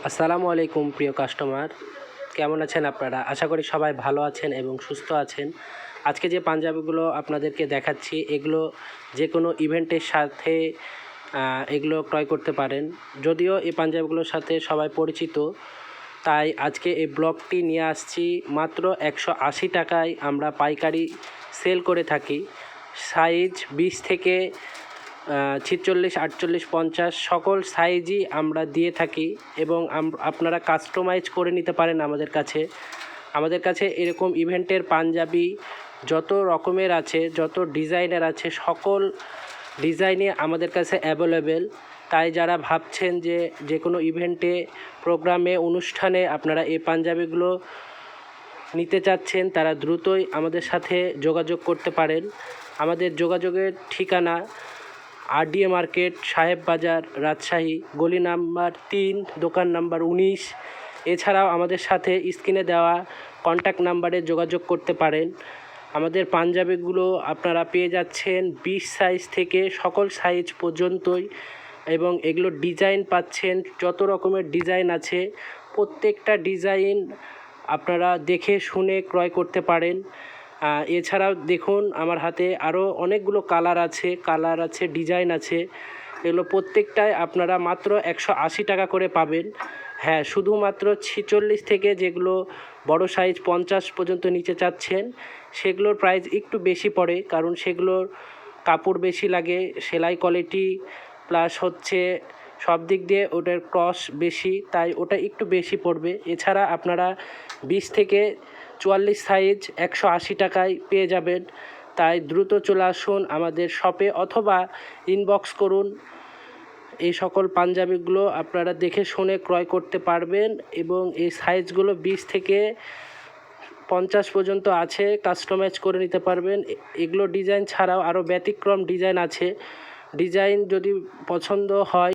আসসালামু আলাইকুম প্রিয় কাস্টমার, কেমন আছেন আপনারা? আশা করি সবাই ভালো আছেন এবং সুস্থ আছেন। আজকে যে পাঞ্জাবিগুলো আপনাদেরকে দেখাচ্ছি, এগুলো যে কোনো ইভেন্টের সাথে এগুলো ক্রয় করতে পারেন। যদিও এই পাঞ্জাবিগুলোর সাথে সবাই পরিচিত, তাই আজকে এই ব্লগটি নিয়ে আসছি। মাত্র 180 টাকায় আমরা পাইকারি সেল করে থাকি। সাইজ 20 থেকে 46, 48, 50 সকল সাইজই আমরা দিয়ে থাকি এবং আপনারা কাস্টমাইজ করে নিতে পারেন আমাদের কাছে। আমাদের কাছে এরকম ইভেন্টের পাঞ্জাবি যত রকমের আছে, যত ডিজাইনের আছে, সকল ডিজাইনই আমাদের কাছে অ্যাভেলেবেল। তাই যারা ভাবছেন যে যে কোনো ইভেন্টে, প্রোগ্রামে, অনুষ্ঠানে আপনারা এই পাঞ্জাবিগুলো নিতে চাচ্ছেন, তারা দ্রুতই আমাদের সাথে যোগাযোগ করতে পারেন। আমাদের যোগাযোগের ঠিকানা RDA মার্কেট, সাহেব বাজার, রাজশাহী, গলি নাম্বার 3, দোকান নাম্বার 19। এছাড়াও আমাদের সাথে স্ক্রিনে দেওয়া কন্ট্যাক্ট নাম্বারে যোগাযোগ করতে পারেন। আমাদের পাঞ্জাবিগুলো আপনারা পেয়ে যাচ্ছেন 20 সাইজ থেকে সকল সাইজ পর্যন্তই, এবং এগুলো ডিজাইন পাচ্ছেন, যত রকমের ডিজাইন আছে প্রত্যেকটা ডিজাইন আপনারা দেখে শুনে ক্রয় করতে পারেন। এছাড়াও দেখুন আমার হাতে আরও অনেকগুলো কালার আছে, ডিজাইন আছে। এগুলো প্রত্যেকটাই আপনারা মাত্র 180 টাকা করে পাবেন। হ্যাঁ, শুধুমাত্র 46 থেকে যেগুলো বড় সাইজ 50 পর্যন্ত নিচে চাচ্ছেন, সেগুলোর প্রাইস একটু বেশি পড়ে, কারণ সেগুলোর কাপড় বেশি লাগে, সেলাই কোয়ালিটি প্লাস হচ্ছে সব দিক দিয়ে ওটার ক্রস বেশি, তাই ওটা একটু বেশি পড়বে। এছাড়া আপনারা 20 থেকে 44 সাইজ 180 টাকায় পেয়ে যাবেন। তাই দ্রুত চলে আসুন আমাদের শপে অথবা ইনবক্স করুন। এই সকল পাঞ্জাবিগুলো আপনারা দেখে শুনে ক্রয় করতে পারবেন এবং এই সাইজগুলো 20 থেকে 50 পর্যন্ত আছে, কাস্টমাইজ করে নিতে পারবেন। এগুলো ডিজাইন ছাড়াও আরও ব্যতিক্রম ডিজাইন আছে। ডিজাইন যদি পছন্দ হয়